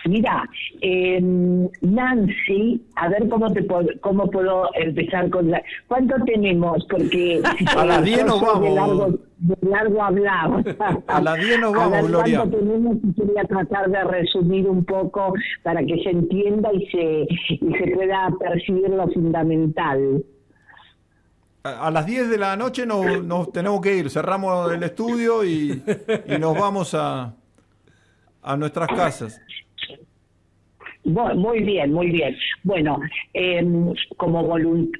Mira, Nancy, a ver cómo puedo empezar con la... ¿Cuánto tenemos? Porque a las 10 nos vamos. De largo hablar. A las 10 nos vamos, a ver, Gloria. ¿cuánto tenemos? Y quería tratar de resumir un poco para que se entienda y se pueda percibir lo fundamental. A las 10 de la noche nos tenemos que ir. Cerramos el estudio y nos vamos a nuestras casas. Muy bien, muy bien. Bueno,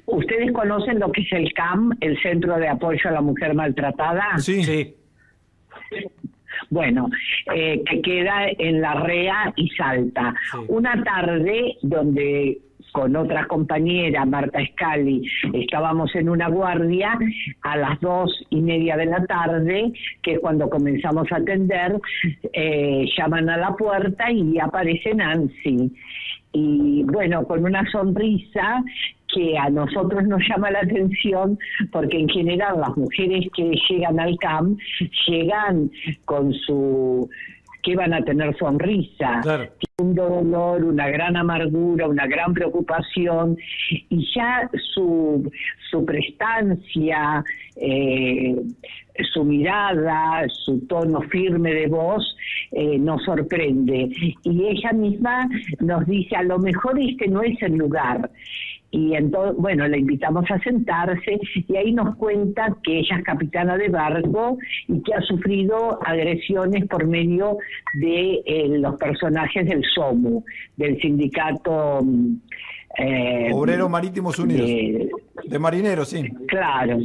¿ustedes conocen lo que es el CAM, el Centro de Apoyo a la Mujer Maltratada? Sí. Bueno, que queda en La Rea y Salta. Sí. Una tarde donde con otra compañera, Marta Scali, estábamos en una guardia a las 2:30 de la tarde, que es cuando comenzamos a atender, llaman a la puerta y aparece Nancy. Y bueno, con una sonrisa que a nosotros nos llama la atención, porque en general las mujeres que llegan al CAM llegan con que van a tener sonrisa, claro, un dolor, una gran amargura, una gran preocupación, y ya su prestancia, su mirada, su tono firme de voz nos sorprende. Y ella misma nos dice, a lo mejor este no es el lugar. Y entonces, bueno, la invitamos a sentarse y ahí nos cuenta que ella es capitana de barco y que ha sufrido agresiones por medio de los personajes del SOMU, del sindicato... Obreros Marítimos Unidos, de marineros, sí. Claro.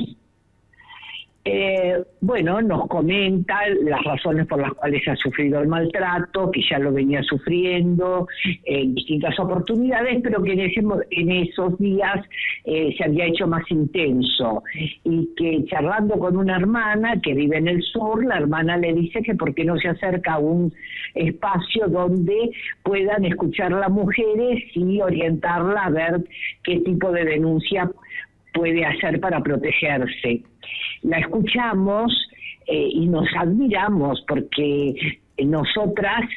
Bueno, nos comenta las razones por las cuales ha sufrido el maltrato, que ya lo venía sufriendo en distintas oportunidades, pero que en esos días se había hecho más intenso, y que charlando con una hermana que vive en el sur, la hermana le dice que por qué no se acerca a un espacio donde puedan escuchar a las mujeres y orientarla a ver qué tipo de denuncia puede hacer para protegerse. La escuchamos y nos admiramos, porque nosotras,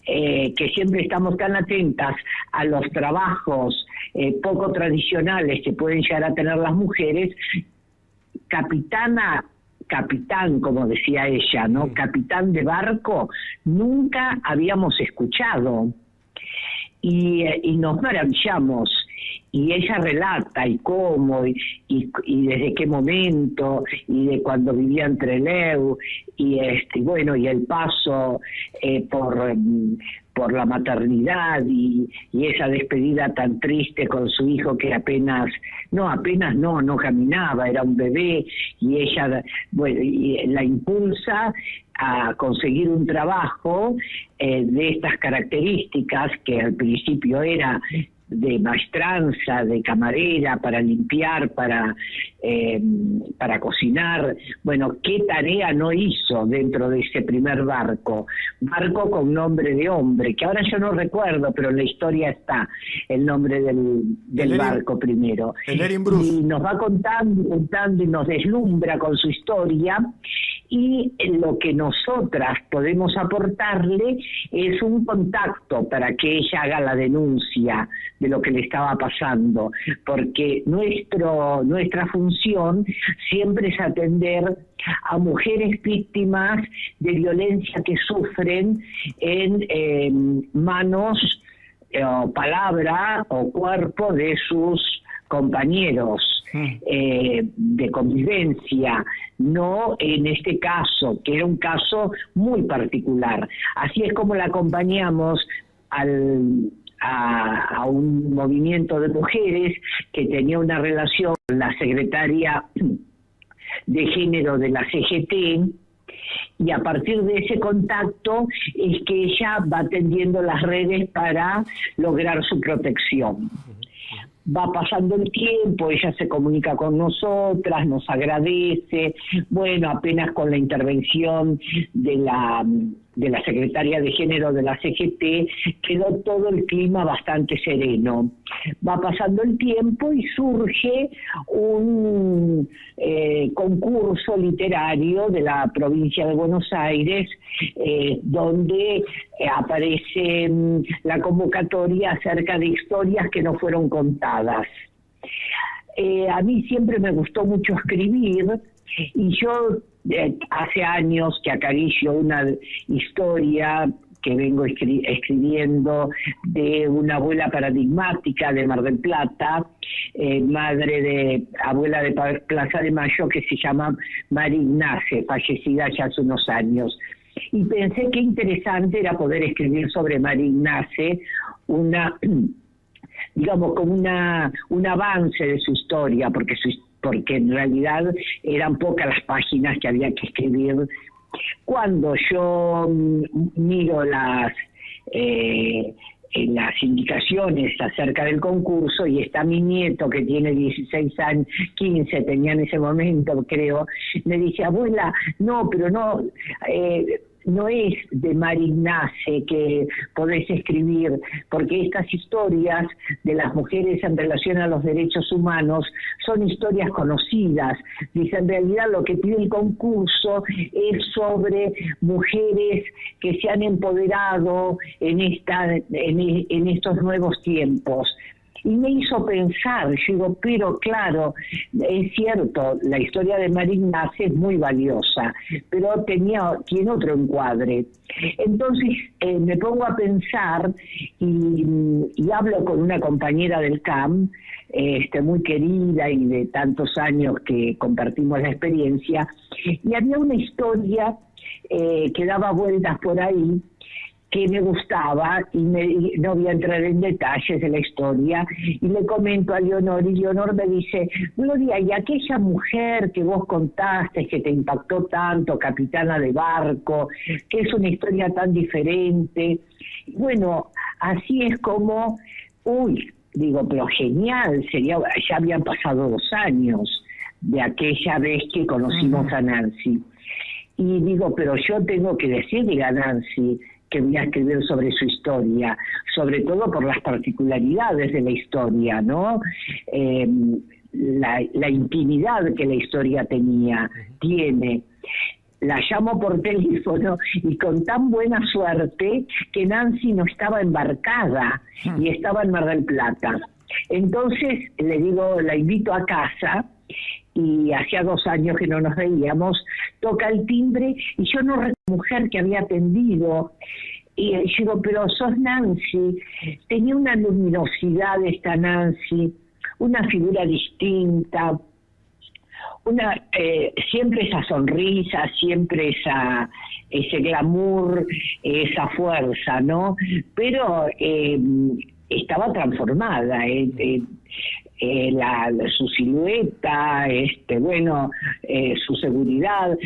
que siempre estamos tan atentas a los trabajos poco tradicionales que pueden llegar a tener las mujeres, capitán, como decía ella, ¿no? Capitán de barco, nunca habíamos escuchado. Y nos maravillamos. Y ella relata y cómo, y desde qué momento, y de cuando vivía en Trelew, y bueno, y el paso por la maternidad y esa despedida tan triste con su hijo, que no caminaba, era un bebé, y ella, bueno, y la impulsa a conseguir un trabajo de estas características, que al principio era de maestranza, de camarera, para limpiar, para cocinar. Bueno, ¿qué tarea no hizo dentro de ese primer barco con nombre de hombre, que ahora yo no recuerdo, pero en la historia está el nombre del barco primero? El Erin Bruce. Y nos va contando y nos deslumbra con su historia, y lo que nosotras podemos aportarle es un contacto para que ella haga la denuncia de lo que le estaba pasando, porque nuestra función siempre es atender a mujeres víctimas de violencia que sufren en manos o palabra o cuerpo de sus compañeros de convivencia, no en este caso, que era un caso muy particular. Así es como la acompañamos a un movimiento de mujeres que tenía una relación con la secretaria de género de la CGT, y a partir de ese contacto es que ella va tendiendo las redes para lograr su protección. Va pasando el tiempo, ella se comunica con nosotras, nos agradece, bueno, apenas con la intervención de de la secretaria de género de la CGT, quedó todo el clima bastante sereno. Va pasando el tiempo y surge un concurso literario de la provincia de Buenos Aires, donde aparece la convocatoria acerca de historias que no fueron contadas. A mí siempre me gustó mucho escribir, y yo hace años que acaricio una historia que vengo escribiendo de una abuela paradigmática de Mar del Plata, abuela de Plaza de Mayo, que se llama María Ignace, fallecida ya hace unos años. Y pensé que interesante era poder escribir sobre María Ignace, digamos, como un avance de su historia, porque en realidad eran pocas las páginas que había que escribir. Cuando yo miro las indicaciones acerca del concurso, y está mi nieto que tiene 16 años, 15 tenía en ese momento, creo, me dice: abuela, no, pero no es de María Ignace que podés escribir, porque estas historias de las mujeres en relación a los derechos humanos son historias conocidas. Dice, en realidad lo que pide el concurso es sobre mujeres que se han empoderado en estos nuevos tiempos. Y me hizo pensar, yo digo, pero claro, es cierto, la historia de María Ignace es muy valiosa, pero tiene otro encuadre. Entonces me pongo a pensar y hablo con una compañera del CAM, muy querida y de tantos años que compartimos la experiencia, y había una historia que daba vueltas por ahí, que me gustaba, y no voy a entrar en detalles de la historia, y le comento a Leonor, y Leonor me dice: Gloria, y aquella mujer que vos contaste, que te impactó tanto, capitana de barco, que es una historia tan diferente. Bueno, así es como, digo, pero genial, ya habían pasado 2 años de aquella vez que conocimos a Nancy. Y digo, pero yo tengo que decirle a Nancy que voy a escribir sobre su historia, sobre todo por las particularidades de la historia, ¿no? La intimidad que la historia tiene. La llamo por teléfono y con tan buena suerte que Nancy no estaba embarcada y estaba en Mar del Plata. Entonces le digo, la invito a casa, y hacía 2 años que no nos veíamos, toca el timbre y yo no recuerdo la mujer que había atendido, y yo digo, pero sos Nancy. Tenía una luminosidad esta Nancy, una figura distinta, siempre esa sonrisa, siempre ese glamour, esa fuerza, ¿no? Pero estaba transformada, su silueta, su seguridad.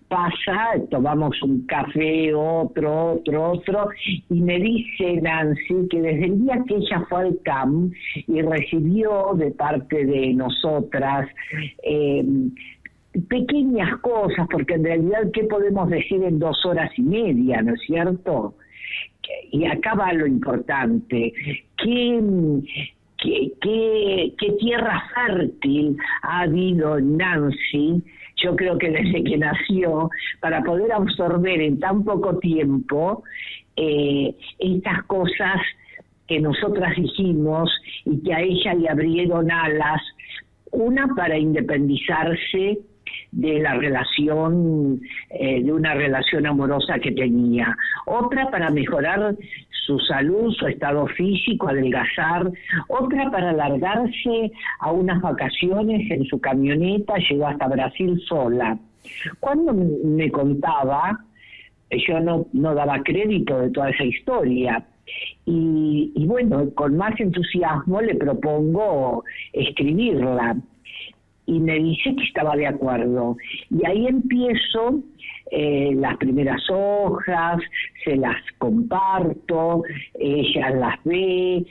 Pasa, tomamos un café, otro, y me dice Nancy que desde el día que ella fue al CAM y recibió de parte de nosotras pequeñas cosas, porque en realidad, ¿qué podemos decir en 2 horas y media, no es cierto? Y acá va lo importante, ¿Qué tierra fértil ha habido en Nancy? Yo creo que desde que nació, para poder absorber en tan poco tiempo estas cosas que nosotras dijimos y que a ella le abrieron alas, una para independizarse de la relación, de una relación amorosa que tenía, otra para mejorar su salud, su estado físico, adelgazar, otra para largarse a unas vacaciones en su camioneta, llegó hasta Brasil sola. Cuando me contaba, yo no daba crédito de toda esa historia, y bueno, con más entusiasmo le propongo escribirla, y me dice que estaba de acuerdo, y ahí empiezo. Las primeras hojas, se las comparto, ella las ve,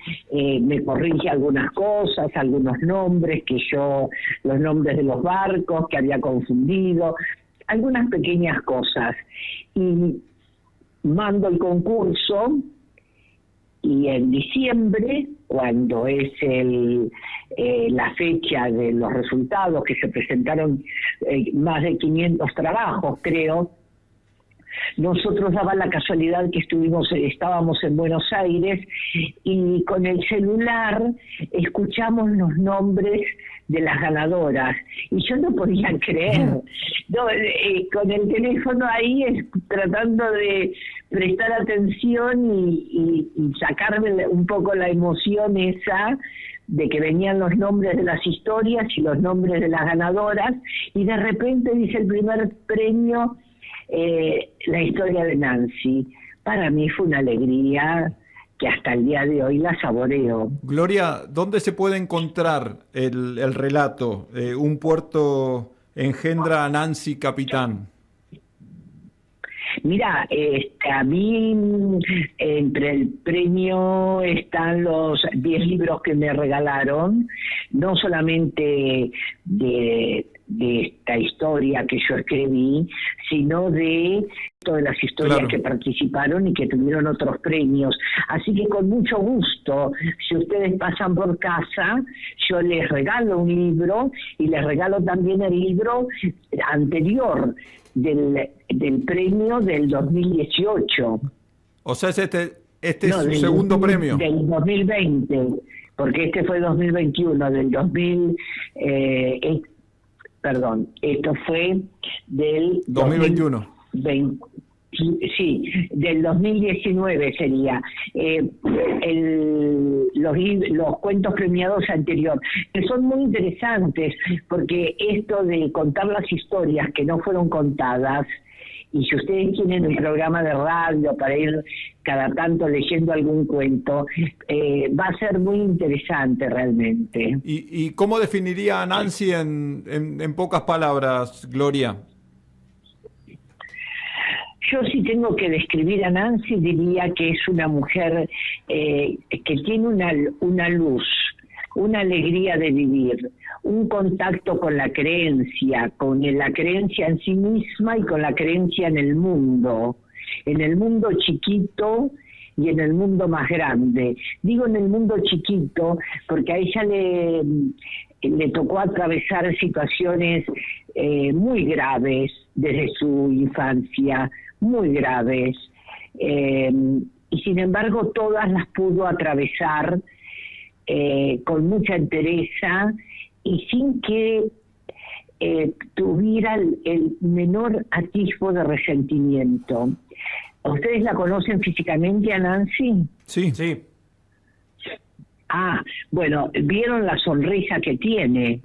me corrige algunas cosas, algunos nombres los nombres de los barcos que había confundido, algunas pequeñas cosas. Y mando el concurso y en diciembre, cuando es la fecha de los resultados, que se presentaron más de 500 trabajos, creo, nosotros daba la casualidad que estábamos en Buenos Aires y con el celular escuchamos los nombres de las ganadoras y yo no podía creer, con el teléfono ahí tratando de prestar atención y sacarme un poco la emoción esa de que venían los nombres de las historias y los nombres de las ganadoras, y de repente dice el primer premio, la historia de Nancy. Para mí fue una alegría que hasta el día de hoy la saboreo. Gloria, ¿dónde se puede encontrar el relato? Un puerto engendra a Nancy Capitán. Mira, a mí entre el premio están los 10 libros que me regalaron, no solamente de esta historia que yo escribí, sino de todas las historias que participaron y que tuvieron otros premios. Así que con mucho gusto, si ustedes pasan por casa, yo les regalo un libro y les regalo también el libro anterior del premio del 2018. O sea, este es su segundo premio. Del 2020, porque este fue 2021, del 2000... perdón, esto fue del 2021. Sí, del 2019 sería. Los cuentos premiados anterior, que son muy interesantes, porque esto de contar las historias que no fueron contadas, y si ustedes tienen un programa de radio para ir cada tanto leyendo algún cuento, va a ser muy interesante realmente. ¿Y cómo definiría a Nancy en pocas palabras, Gloria? Yo si tengo que describir a Nancy diría que es una mujer que tiene una luz, una alegría de vivir, un contacto con la creencia en sí misma y con la creencia en el mundo chiquito y en el mundo más grande. Digo en el mundo chiquito porque a ella le tocó atravesar situaciones muy graves desde su infancia, muy graves, y sin embargo todas las pudo atravesar con mucha entereza y sin que tuviera el menor atisbo de resentimiento. ¿Ustedes la conocen físicamente a Nancy? Sí. Ah, bueno, ¿vieron la sonrisa que tiene?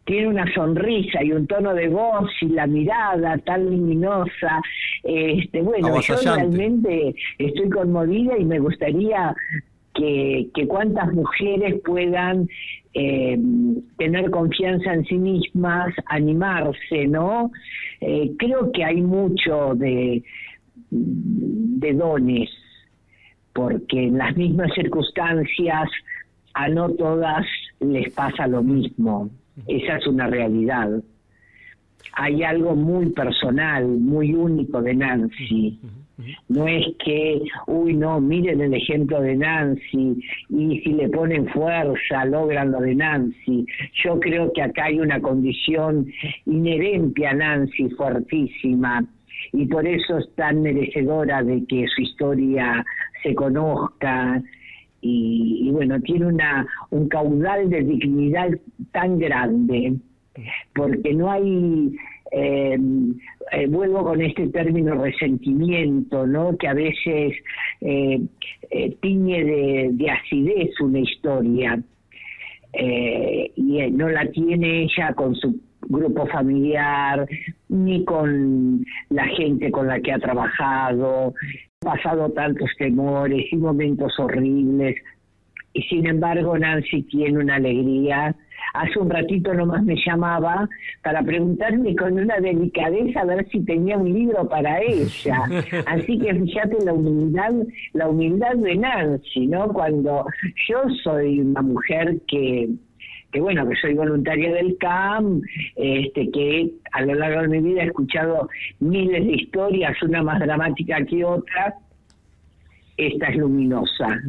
Tiene una sonrisa y un tono de voz y la mirada tan luminosa. Bueno, yo realmente estoy conmovida y me gustaría que cuantas mujeres puedan tener confianza en sí mismas, animarse, ¿no? Creo que hay mucho de dones, porque en las mismas circunstancias a no todas les pasa lo mismo. Esa es una realidad. Hay algo muy personal, muy único de Nancy. No es que, miren el ejemplo de Nancy, y si le ponen fuerza, logran lo de Nancy. Yo creo que acá hay una condición inherente a Nancy fuertísima, y por eso es tan merecedora de que su historia se conozca, y bueno, tiene un caudal de dignidad tan grande, porque no hay, vuelvo con este término resentimiento, ¿no? Que a veces tiñe de acidez una historia, y no la tiene ella con su grupo familiar, ni con la gente con la que ha trabajado. Ha pasado tantos temores y momentos horribles, y sin embargo Nancy tiene una alegría. Hace un ratito nomás me llamaba para preguntarme con una delicadeza a ver si tenía un libro para ella. Así que fíjate la humildad de Nancy, ¿no? Cuando yo soy una mujer que que bueno, que soy voluntaria del CAM, que a lo largo de mi vida he escuchado miles de historias, una más dramática que otra. Esta es luminosa.